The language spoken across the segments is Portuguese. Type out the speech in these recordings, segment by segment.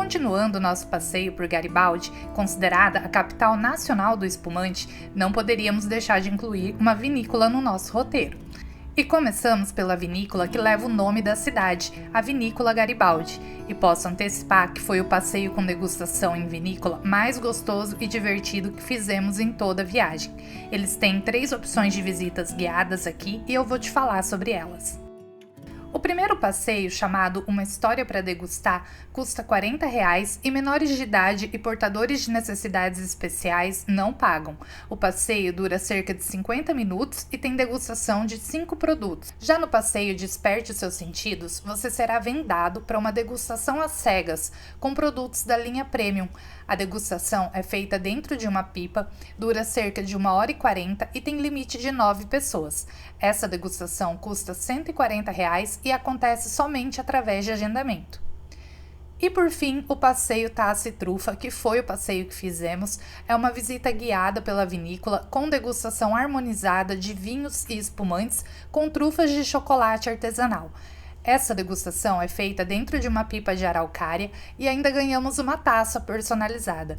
Continuando nosso passeio por Garibaldi, considerada a capital nacional do espumante, não poderíamos deixar de incluir uma vinícola no nosso roteiro. E começamos pela vinícola que leva o nome da cidade, a Vinícola Garibaldi, e posso antecipar que foi o passeio com degustação em vinícola mais gostoso e divertido que fizemos em toda a viagem. Eles têm 3 opções de visitas guiadas aqui e eu vou te falar sobre elas. O primeiro passeio, chamado Uma História para Degustar, custa R$ 40 e menores de idade e portadores de necessidades especiais não pagam. O passeio dura cerca de 50 minutos e tem degustação de 5 produtos. Já no passeio Desperte seus sentidos, você será vendado para uma degustação às cegas, com produtos da linha Premium. A degustação é feita dentro de uma pipa, dura cerca de 1h40 e tem limite de 9 pessoas. Essa degustação custa R$ 140 e acontece somente através de agendamento. E por fim, o passeio Taça e Trufa, que foi o passeio que fizemos, é uma visita guiada pela vinícola com degustação harmonizada de vinhos e espumantes com trufas de chocolate artesanal. Essa degustação é feita dentro de uma pipa de araucária e ainda ganhamos uma taça personalizada.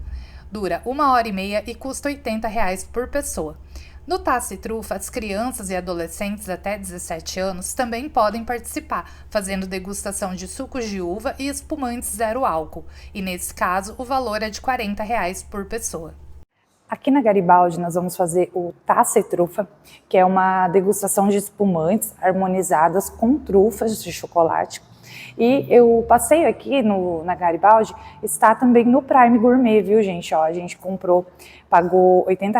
Dura 1h30 e custa R$ 80 por pessoa. No Taça e Trufa, as crianças e adolescentes até 17 anos também podem participar, fazendo degustação de sucos de uva e espumantes zero álcool, e nesse caso o valor é de R$ 40 por pessoa. Aqui na Garibaldi nós vamos fazer o Taça e Trufa, que é uma degustação de espumantes harmonizadas com trufas de chocolate. E o passeio aqui na Garibaldi está também no Prime Gourmet, viu, gente? Ó, a gente pagou R$ 80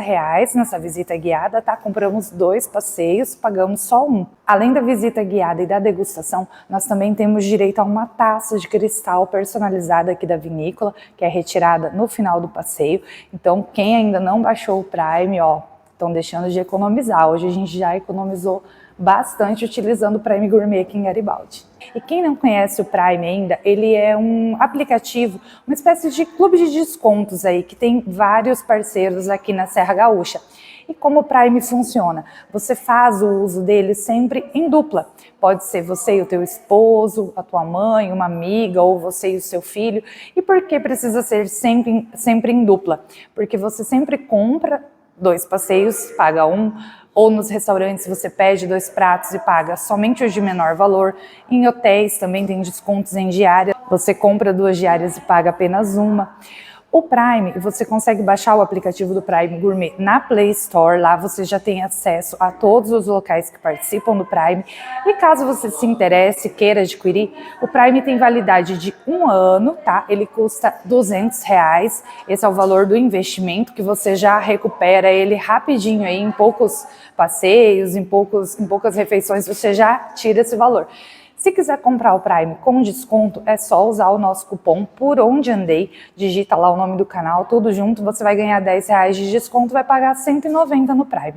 nessa visita guiada, tá? Compramos 2 passeios, pagamos só um. Além da visita guiada e da degustação, nós também temos direito a uma taça de cristal personalizada aqui da vinícola, que é retirada no final do passeio. Então, quem ainda não baixou o Prime, ó, estão deixando de economizar. Hoje a gente já economizou bastante utilizando o Prime Gourmet aqui em Garibaldi. E quem não conhece o Prime ainda, ele é um aplicativo, uma espécie de clube de descontos aí, que tem vários parceiros aqui na Serra Gaúcha. E como o Prime funciona? Você faz o uso dele sempre em dupla. Pode ser você e o teu esposo, a tua mãe, uma amiga, ou você e o seu filho. E por que precisa ser sempre em dupla? Porque você sempre compra 2 passeios, paga um, ou nos restaurantes você pede 2 pratos e paga somente os de menor valor. Em hotéis também tem descontos em diária, você compra 2 diárias e paga apenas uma. O Prime, você consegue baixar o aplicativo do Prime Gourmet na Play Store, lá você já tem acesso a todos os locais que participam do Prime. E caso você se interesse, queira adquirir, o Prime tem validade de 1 ano, tá? Ele custa R$ 200, esse é o valor do investimento, que você já recupera ele rapidinho aí, em poucos passeios, em poucas refeições, você já tira esse valor. Se quiser comprar o Prime com desconto, é só usar o nosso cupom Por Onde Andei, digita lá o nome do canal, tudo junto, você vai ganhar R$ 10 de desconto, vai pagar R$ 190 no Prime.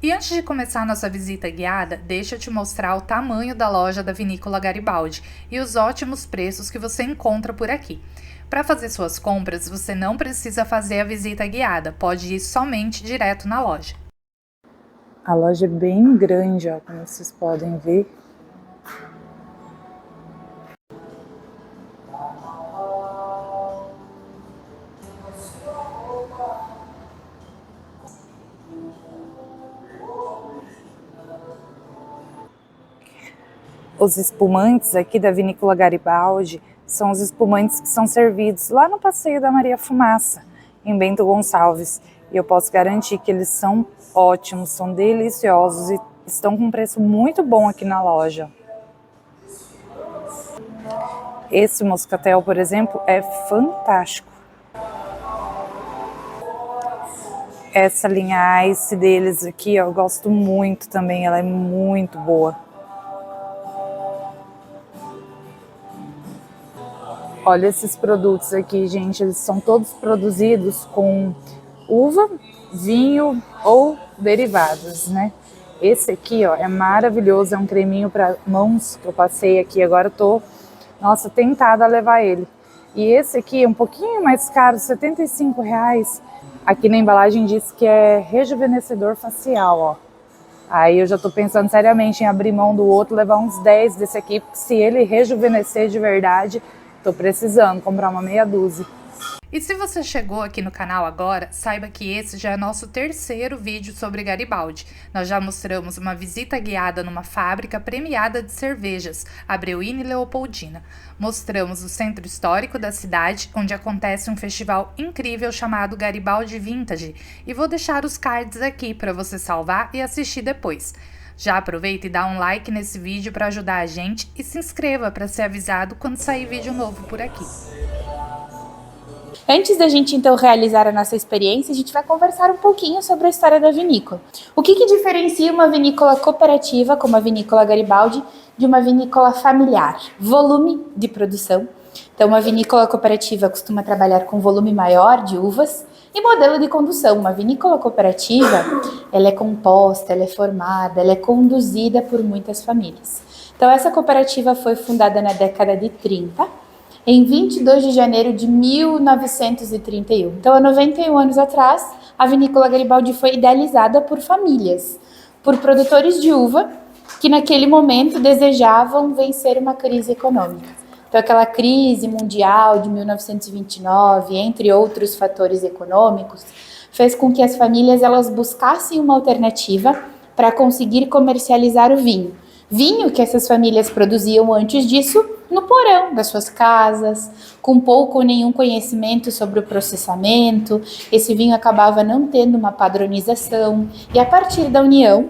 E antes de começar nossa visita guiada, deixa eu te mostrar o tamanho da loja da Vinícola Garibaldi e os ótimos preços que você encontra por aqui. Para fazer suas compras, você não precisa fazer a visita guiada, pode ir somente direto na loja. A loja é bem grande, ó, como vocês podem ver. Os espumantes aqui da Vinícola Garibaldi são os espumantes que são servidos lá no Passeio da Maria Fumaça, em Bento Gonçalves. E eu posso garantir que eles são ótimos, são deliciosos e estão com um preço muito bom aqui na loja. Esse moscatel, por exemplo, é fantástico. Essa linha Ice deles aqui, ó, eu gosto muito também, ela é muito boa. Olha esses produtos aqui, gente, eles são todos produzidos com uva, vinho ou derivados, né? Esse aqui, ó, é maravilhoso, é um creminho para mãos que eu passei aqui, agora eu tô, nossa, tentada a levar ele. E esse aqui é um pouquinho mais caro, R$ 75. Aqui na embalagem diz que é rejuvenescedor facial, ó. Aí eu já tô pensando seriamente em abrir mão do outro, levar uns 10 desse aqui, porque se ele rejuvenescer de verdade, Tô precisando comprar uma meia dúzia. E se você chegou aqui no canal agora, saiba que esse já é nosso terceiro vídeo sobre Garibaldi. Nós já mostramos uma visita guiada numa fábrica premiada de cervejas, Abreuina e Leopoldina. Mostramos o centro histórico da cidade, onde acontece um festival incrível chamado Garibaldi Vintage. E vou deixar os cards aqui para você salvar e assistir depois. Já aproveita e dá um like nesse vídeo para ajudar a gente e se inscreva para ser avisado quando sair vídeo novo por aqui. Antes da gente, então, realizar a nossa experiência, a gente vai conversar um pouquinho sobre a história da vinícola. O que diferencia uma vinícola cooperativa, como a Vinícola Garibaldi, de uma vinícola familiar? Volume de produção. Então, uma vinícola cooperativa costuma trabalhar com volume maior de uvas. E modelo de condução. Uma vinícola cooperativa, ela é composta, ela é formada, ela é conduzida por muitas famílias. Então, essa cooperativa foi fundada na década de 30, em 22 de janeiro de 1931. Então, há 91 anos atrás, a Vinícola Garibaldi foi idealizada por famílias, por produtores de uva que naquele momento desejavam vencer uma crise econômica. Então, aquela crise mundial de 1929, entre outros fatores econômicos, fez com que as famílias elas buscassem uma alternativa para conseguir comercializar o vinho. Vinho que essas famílias produziam antes disso no porão das suas casas, com pouco ou nenhum conhecimento sobre o processamento. Esse vinho acabava não tendo uma padronização. E a partir da união,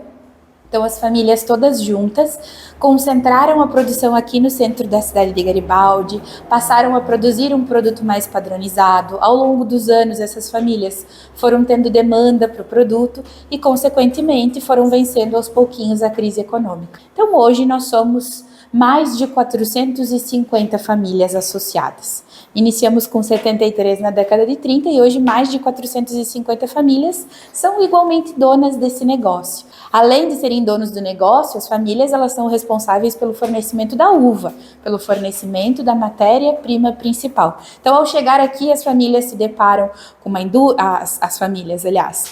então as famílias todas juntas concentraram a produção aqui no centro da cidade de Garibaldi, passaram a produzir um produto mais padronizado. Ao longo dos anos, essas famílias foram tendo demanda para o produto e, consequentemente, foram vencendo aos pouquinhos a crise econômica. Então, hoje nós somos mais de 450 famílias associadas. Iniciamos com 73 na década de 30 e hoje mais de 450 famílias são igualmente donas desse negócio. Além de serem donos do negócio, as famílias elas são responsáveis pelo fornecimento da uva, pelo fornecimento da matéria-prima principal. Então, ao chegar aqui, as famílias se deparam com uma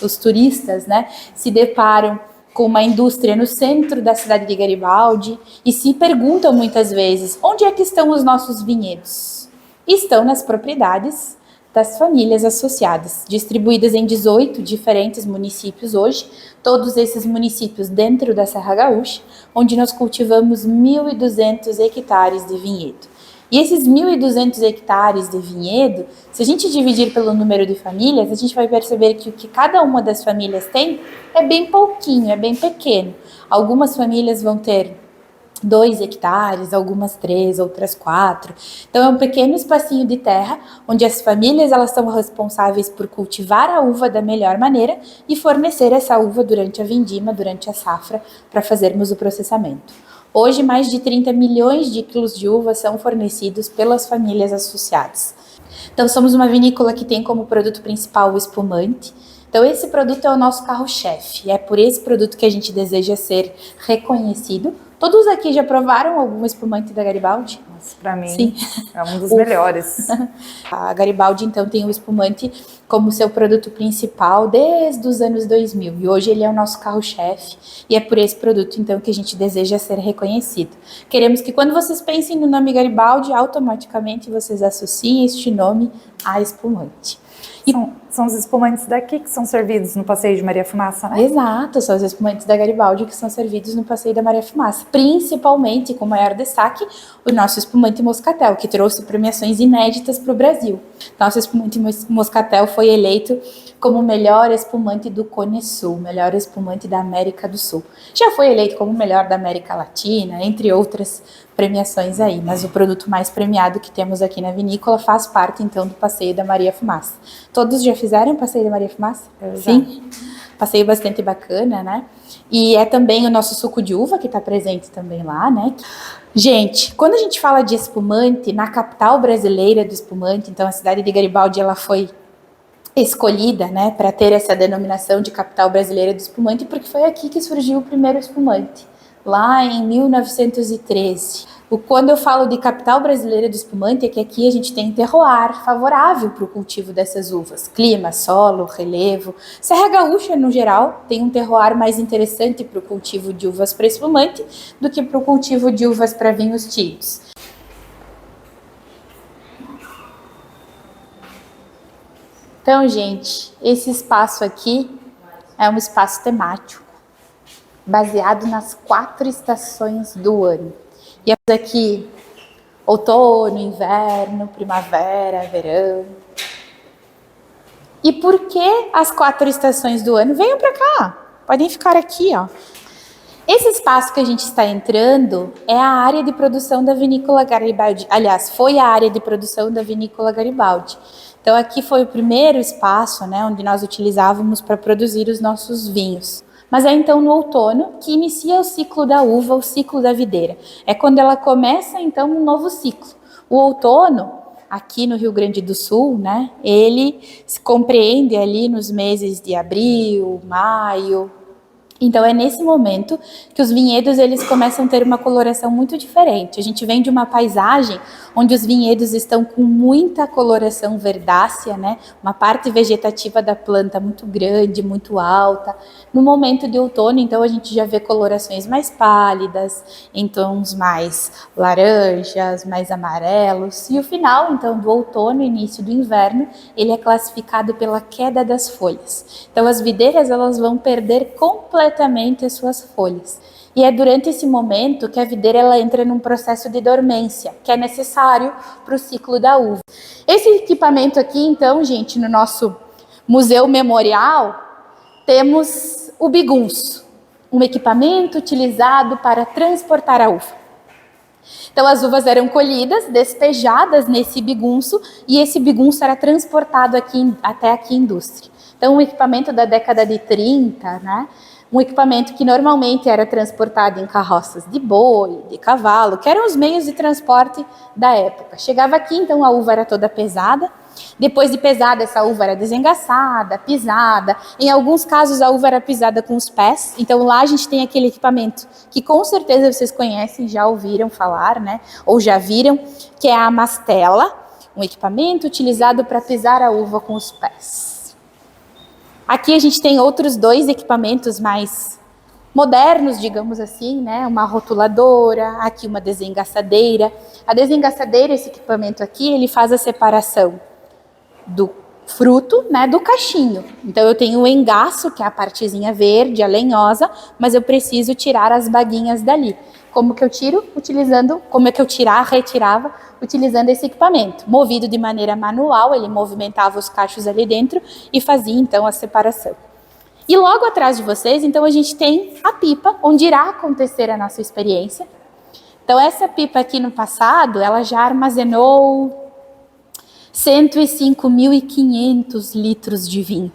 os turistas, né, se deparam com uma indústria no centro da cidade de Garibaldi e se perguntam muitas vezes, onde é que estão os nossos vinhedos? Estão nas propriedades das famílias associadas, distribuídas em 18 diferentes municípios hoje, todos esses municípios dentro da Serra Gaúcha, onde nós cultivamos 1.200 hectares de vinhedo. E esses 1.200 hectares de vinhedo, se a gente dividir pelo número de famílias, a gente vai perceber que o que cada uma das famílias tem é bem pouquinho, é bem pequeno. Algumas famílias vão ter 2 hectares, algumas 3, outras 4. Então, é um pequeno espacinho de terra onde as famílias elas são responsáveis por cultivar a uva da melhor maneira e fornecer essa uva durante a vindima, durante a safra, para fazermos o processamento. Hoje, mais de 30 milhões de quilos de uva são fornecidos pelas famílias associadas. Então, somos uma vinícola que tem como produto principal o espumante. Então, esse produto é o nosso carro-chefe. É por esse produto que a gente deseja ser reconhecido. Todos aqui já provaram algum espumante da Garibaldi? Para mim, sim, é um dos melhores. A Garibaldi, então, tem o espumante como seu produto principal desde os anos 2000. E hoje ele é o nosso carro-chefe. E é por esse produto, então, que a gente deseja ser reconhecido. Queremos que quando vocês pensem no nome Garibaldi, automaticamente vocês associem este nome a espumante. São os espumantes daqui que são servidos no Passeio de Maria Fumaça, né? Exato, são os espumantes da Garibaldi que são servidos no Passeio da Maria Fumaça. Principalmente, com maior destaque, o nosso espumante Moscatel, que trouxe premiações inéditas para o Brasil. Nosso espumante Moscatel foi eleito como o melhor espumante do Cone Sul, melhor espumante da América do Sul. Já foi eleito como o melhor da América Latina, entre outras premiações aí, mas o produto mais premiado que temos aqui na vinícola faz parte, então, do Passeio da Maria Fumaça. Todos já fizeram o Passeio da Maria Fumaça? Sim? Passeio bastante bacana, né? E é também o nosso suco de uva que está presente também lá, né? Gente, quando a gente fala de espumante, na capital brasileira do espumante, então a cidade de Garibaldi, ela foi escolhida, né, para ter essa denominação de capital brasileira do espumante, porque foi aqui que surgiu o primeiro espumante, lá em 1913. Quando eu falo de capital brasileira do espumante, é que aqui a gente tem terroir favorável para o cultivo dessas uvas. Clima, solo, relevo. Serra Gaúcha, no geral, tem um terroir mais interessante para o cultivo de uvas para espumante do que para o cultivo de uvas para vinhos tintos. Então, gente, esse espaço aqui é um espaço temático, baseado nas 4 estações do ano. E aqui, outono, inverno, primavera, verão. E por que as 4 estações do ano? Venham para cá, podem ficar aqui, ó. Esse espaço que a gente está entrando é a área de produção da Vinícola Garibaldi. Aliás, foi a área de produção da Vinícola Garibaldi. Então aqui foi o primeiro espaço, né, onde nós utilizávamos para produzir os nossos vinhos. Mas é então no outono que inicia o ciclo da uva, o ciclo da videira. É quando ela começa então um novo ciclo. O outono, aqui no Rio Grande do Sul, né, ele se compreende ali nos meses de abril, maio. Então é nesse momento que os vinhedos eles começam a ter uma coloração muito diferente. A gente vem de uma paisagem onde os vinhedos estão com muita coloração verdácea, né? Uma parte vegetativa da planta muito grande, muito alta. No momento de outono, então, a gente já vê colorações mais pálidas, em tons mais laranjas, mais amarelos. E o final, então, do outono, início do inverno, ele é classificado pela queda das folhas. Então, as videiras elas vão perder completamente as suas folhas. E é durante esse momento que a videira ela entra num processo de dormência, que é necessário para o ciclo da uva. Esse equipamento aqui, então, gente, no nosso museu memorial, temos o bigunço, um equipamento utilizado para transportar a uva. Então, as uvas eram colhidas, despejadas nesse bigunço, e esse bigunço era transportado até aqui à indústria. Então, um equipamento da década de 30, né? Um equipamento que normalmente era transportado em carroças de boi, de cavalo, que eram os meios de transporte da época. Chegava aqui, então a uva era toda pesada. Depois de pesada, essa uva era desengaçada, pisada. Em alguns casos, a uva era pisada com os pés. Então lá a gente tem aquele equipamento que com certeza vocês conhecem, já ouviram falar, né? Ou já viram, que é a mastela, um equipamento utilizado para pisar a uva com os pés. Aqui a gente tem outros 2 equipamentos mais modernos, digamos assim, né? Uma rotuladora, aqui uma desengaçadeira. A desengaçadeira, esse equipamento aqui, ele faz a separação do fruto, né, do cachinho. Então eu tenho o engaço, que é a partezinha verde, a lenhosa, mas eu preciso tirar as baguinhas dali. Como que eu tiro? Retirava, utilizando esse equipamento. Movido de maneira manual, ele movimentava os cachos ali dentro e fazia então a separação. E logo atrás de vocês, então a gente tem a pipa, onde irá acontecer a nossa experiência. Então essa pipa aqui no passado, ela já armazenou 105.500 litros de vinho.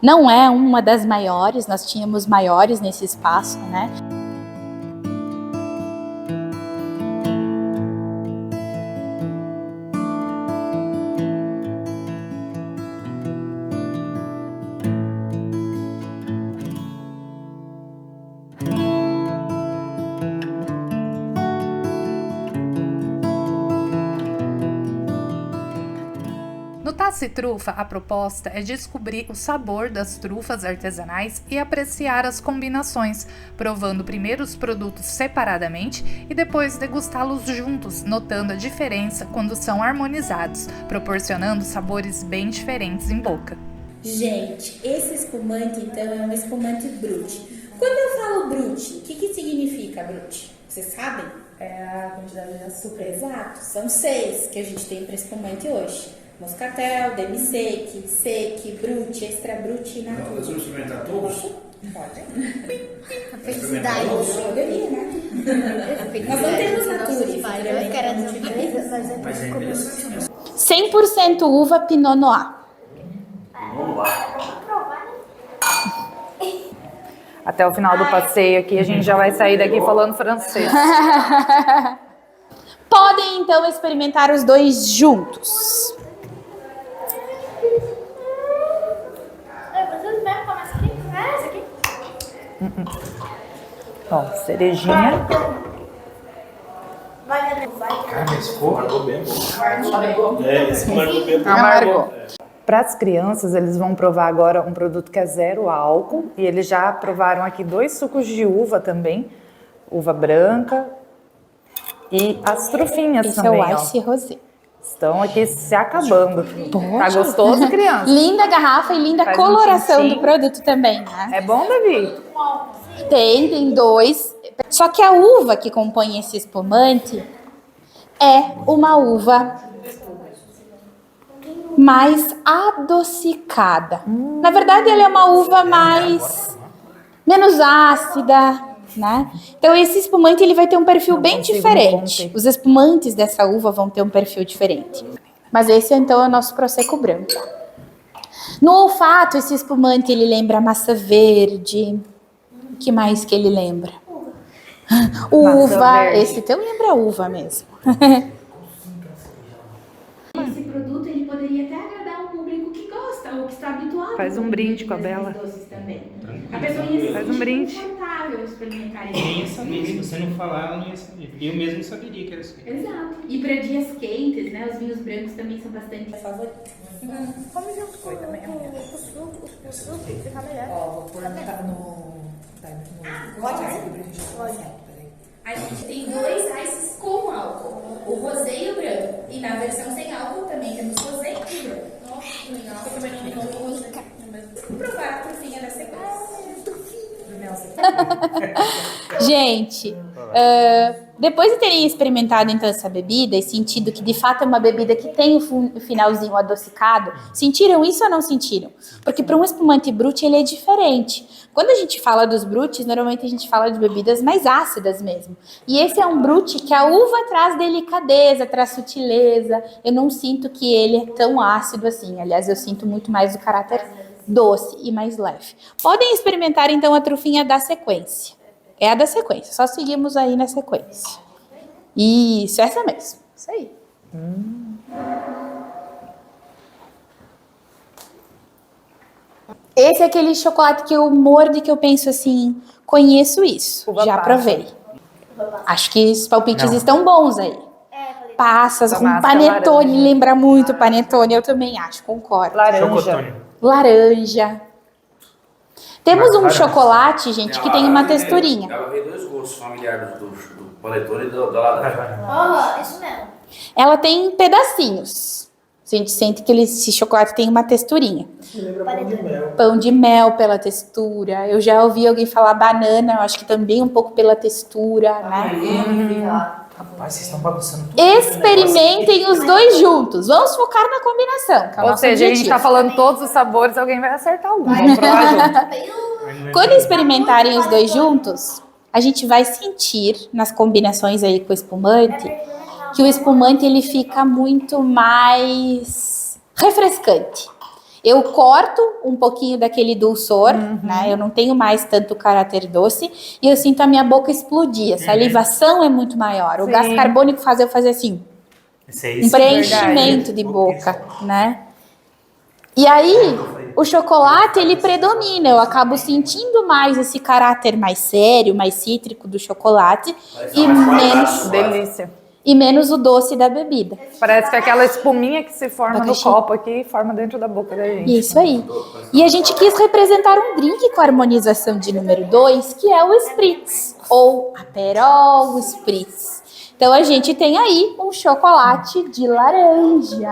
Não é uma das maiores, nós tínhamos maiores nesse espaço, né? No Tassi Trufa, a proposta é descobrir o sabor das trufas artesanais e apreciar as combinações, provando primeiro os produtos separadamente e depois degustá-los juntos, notando a diferença quando são harmonizados, proporcionando sabores bem diferentes em boca. Gente, esse espumante então é um espumante brut. Quando eu falo brut, o que significa brut? Vocês sabem? É a quantidade de açúcar. Exato, são 6 que a gente tem para espumante hoje. Moscatel, demi-sec, sec, brut, extra brut e natura. Nós vamos experimentar todos? Pode. A felicidade. Poderia, né? Nós não temos natura. Eu quero dizer uma coisa, mas é Mas é interessante. 100% uva Pinot Noir. Até o final do passeio aqui, a gente já vai sair daqui falando francês. Podem então experimentar os 2 juntos. Vocês mesmo começam aqui? Esse aqui? Ó, cerejinha. Vai. Cara, mas ficou bem bom. Esse marcou bem bom. Amargou. Para as crianças, eles vão provar agora um produto que é 0 álcool. E eles já provaram aqui 2 sucos de uva também. Uva branca e as trufinhas Esse também, é o ó. Ice Rosé. Estão aqui se acabando. Pode. Tá gostoso, criança? Linda garrafa e linda Faz um coloração tintim. do produto também, né? É bom, Davi? Tem 2. Só que a uva que compõe esse espumante é uma uva mais adocicada. Na verdade, ela é uma uva menos ácida, né? Então, esse espumante ele vai ter um perfil bem diferente. Os espumantes dessa uva vão ter um perfil diferente. Mas esse, então, é o nosso Prosecco branco. No olfato, esse espumante, ele lembra massa verde. O que mais que ele lembra? Uva. verde. Esse teu lembra uva mesmo. Esse produto ele poderia até agradar um público que gosta ou que está habituado. Faz um brinde com a Bela. Doces também. A pessoa ia se Faz um sentir brinde. confortável experimentar Ninguém ia esse saber, se você não falar, ela não ia saber. Eu mesmo não saberia que era assim. Exato. E para dias quentes, né? Os vinhos brancos também são bastante favoritos. Come junto com o suco fica melhor. Ó, vou pôr no A gente tem 2 ices com álcool, o rosé e o branco. E na versão sem álcool também temos rosé e branco. Nossa, legal. Eu também não vou provar a trufinha da sequência. Gente, depois de terem experimentado então essa bebida e sentido que de fato é uma bebida que tem o finalzinho adocicado, sentiram isso ou não sentiram? Porque para um espumante brut ele é diferente. Quando a gente fala dos brutes, normalmente a gente fala de bebidas mais ácidas mesmo. E esse é um brute que a uva traz delicadeza, traz sutileza. Eu não sinto que ele é tão ácido assim. Aliás, eu sinto muito mais o caráter doce e mais leve. Podem experimentar então a trufinha da sequência. É a da sequência, só seguimos aí na sequência. Isso, essa mesmo. Isso aí. Esse é aquele chocolate que eu mordo e que eu penso assim, conheço isso, Uva já passa. provei. Acho que os palpites estão bons aí. Passas, Essa um massa panetone, laranja. lembra muito panetone, eu também acho, concordo. Laranja. Chocotone. Laranja. Temos um Laranja. chocolate, gente, que tem uma texturinha. Ela veio 2 gostos familiares do panetone e da laranja. Ó, isso mesmo. Ela tem pedacinhos. A gente sente que esse chocolate tem uma texturinha. Lembra pão de mel. Pão de mel pela textura. Eu já ouvi alguém falar banana, eu acho que também um pouco pela textura, né? Rapaz, vocês estão bagunçando tudo. Experimentem os dois juntos. Vamos focar na combinação, que é o Ou nosso seja, a gente objetivo. tá falando todos os sabores, alguém vai acertar um. Vamos provar junto. Quando experimentarem os dois juntos, a gente vai sentir nas combinações aí com o espumante que o espumante ele fica muito mais refrescante. Eu corto um pouquinho daquele dulçor, né? Eu não tenho mais tanto caráter doce e eu sinto a minha boca explodir. A salivação é muito maior. O Sim. gás carbônico faz eu fazer assim, um preenchimento de boca, né? E aí, o chocolate, ele predomina. Eu acabo sentindo mais esse caráter mais sério, mais cítrico do chocolate e menos o doce da bebida. Parece que aquela espuminha que se forma no Abacaxi. copo aqui, forma dentro da boca da gente. Isso aí. E a gente quis representar um drink com a harmonização de número 2, que é o Spritz, ou Aperol Spritz. Então, a gente tem aí um chocolate de laranja.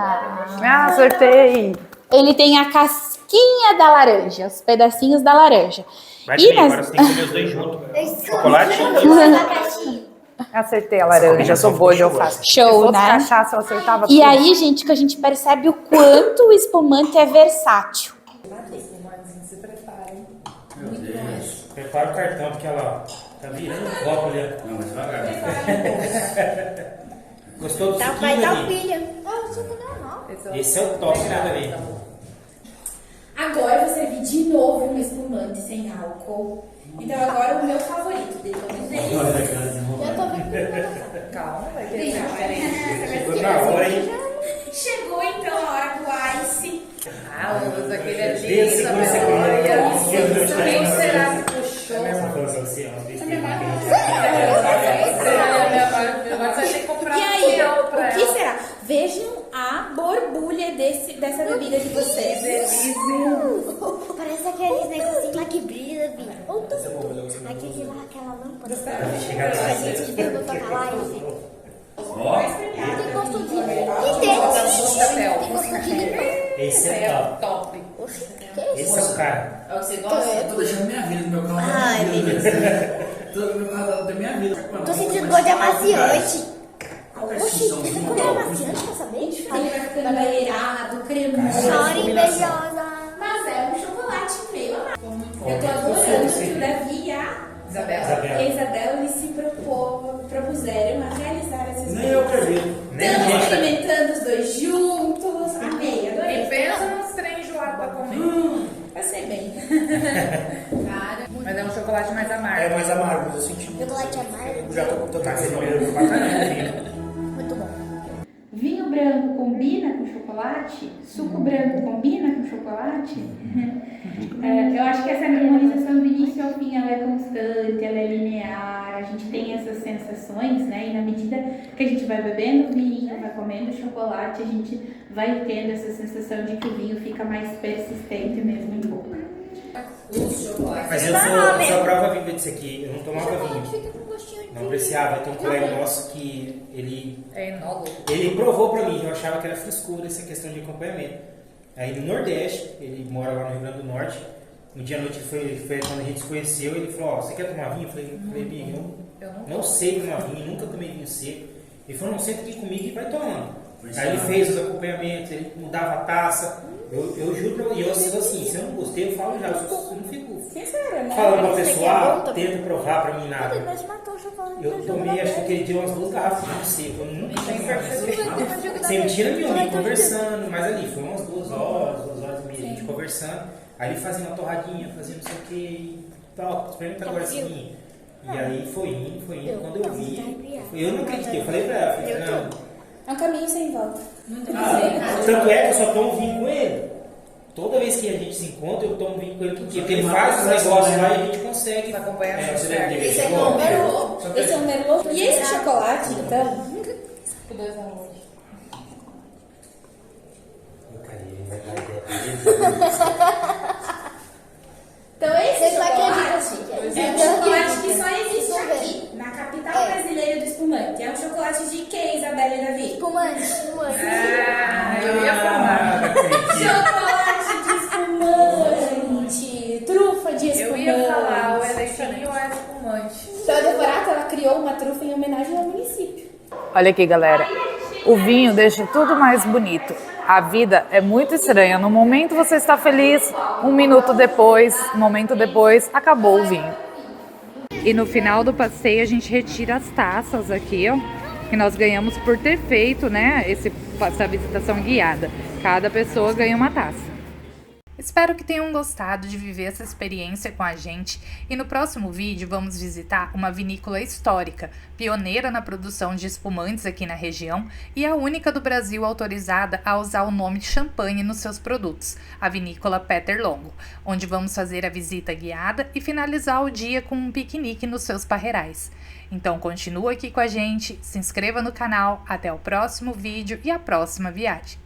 Ah, acertei! Ele tem a casquinha da laranja, os pedacinhos da laranja. Vai E bem, nas- agora você tem que comer os dois juntos. Chocolate? Acertei a laranja, eu sou boa de alface. Se Show, fosse né? cachaça, eu acertava E tudo. aí, gente, que a gente percebe o quanto o espumante é versátil. Prepara o cartão, porque ela tá virando o copo ali. Não, mas devagar. Gostou do suquinho, Vai dar Davi? pilha. Ah, isso aqui é normal. Esse é o top, né, Davi? Agora eu vou servir de novo um espumante sem álcool. Então agora o meu favorito, pelo menos é esse. Eu tô vendo. Calma, vai ter Chegou na hora, hein? Chegou então a hora do ice. Ah, usa aquele ali. Esse que você coloca. Quem será que puxou? Agora você vai ter que comprar E aí, fiel pra o que ela. será? Vejam a borbulha dessa bebida de vocês. Parece aqueles negocinhos lá que brilha, Bi. Aquele lá, aquela lâmpada. A gente que deu pra tocar lá, esse. Ó, Tem gosto de intenso. Esse é top. Top. Oxi, que é isso? Esse é o cara. É o que você gosta? Tô deixando minha vida no meu carro. Ai, Tô no meu carro da minha vida. Tô sentindo gosto de amaciante. Qual que é a Oxi, extinção você do comeu mundo? amaciante, quer saber? Ele vai ficando aerado, cremoso. Chora invejosa. Mas é um chocolate meio amargo. Eu tô Como? adorando Sim. que o Davi e a Isabela. e a Isabela eles se propuseram a realizar essa Nem eu experiência. acredito. Nem a Estamos gente. experimentando os dois juntos. Amei, adorei. E pensa nos trem enjoado pra comer. Passei bem. Cara, mas é um chocolate mais amargo. É mais amargo, mas eu senti muito. Chocolate amargo. Eu já tô com tanta Mas ele fome. melhorou pra caramba. Muito bom. Vinho branco combina com chocolate? Suco branco combina com chocolate? Eu acho que essa harmonização do início ao fim ela é constante, ela é linear, a gente tem essas sensações, né? E na medida que a gente vai bebendo vinho, vai comendo chocolate, a gente vai tendo essa sensação de que o vinho fica mais persistente mesmo em boca. Mas eu sou a prova viva disso aqui. Eu não tomava vinho. Fica com gostinho de Não apreciava. Tem um colega nosso que ele É enólogo. provou pra mim, eu achava que era frescura essa questão de acompanhamento. Aí no Nordeste, ele mora lá no Rio Grande do Norte, um dia à noite foi quando a gente se conheceu, ele falou, ó, você quer tomar vinho? Eu falei, Bia, eu não sei tomar vinho, nunca tomei vinho seco. Ele falou, não, senta aqui comigo e vai tomando. Aí ele fez os acompanhamentos, ele mudava a taça. Eu juro pra você, eu assim, se eu não gostei, eu falo já, eu não fico Sincero, né? falando pra Você pessoa, quer bom também? tenta provar pra mim nada. Mas matou o chocolate. Eu tomei, acho que aquele dia umas 2 garrafas de vinho seco, eu nunca tinha tomado vinho seco. Sem mentira nenhuma, ali conversando, mas ali foi umas 2 horas e meia, a gente conversando. Aí ele fazia uma torradinha, fazia não sei o que, e tal, experimenta agora esse vinho. E aí foi indo, quando eu vi, eu não acreditei, eu falei pra ela, falei, não. É um caminho sem volta. Tanto é que eu só tomo vinho com ele. Toda vez que a gente se encontra, eu tomo vinho com ele todo dia. Porque ele faz os negócios lá e a gente consegue acompanhar você deve ter Esse é visto. um merlot. Esse é um merlot. E esse chocolate, então? O 2 a 1. Então esse Vocês não chocolate acreditam. é um chocolate que só existe aqui, na capital brasileira do espumante. É um chocolate de quem, Isabela e Davi? Espumante. Ah, eu ia falar. Chocolate de espumante, trufa de espumante. Eu ia falar o eleitinho ou a espumante. Então a Devorata, ela criou uma trufa em homenagem ao município. Olha aqui, galera. O vinho deixa tudo mais bonito. A vida é muito estranha. No momento você está feliz, um minuto depois, acabou o vinho. E no final do passeio a gente retira as taças aqui, ó, que nós ganhamos por ter feito, né, essa visitação guiada. Cada pessoa ganha uma taça. Espero que tenham gostado de viver essa experiência com a gente e no próximo vídeo vamos visitar uma vinícola histórica, pioneira na produção de espumantes aqui na região e a única do Brasil autorizada a usar o nome champanhe nos seus produtos, a vinícola Peter Longo, onde vamos fazer a visita guiada e finalizar o dia com um piquenique nos seus parreirais. Então continua aqui com a gente, se inscreva no canal, até o próximo vídeo e a próxima viagem.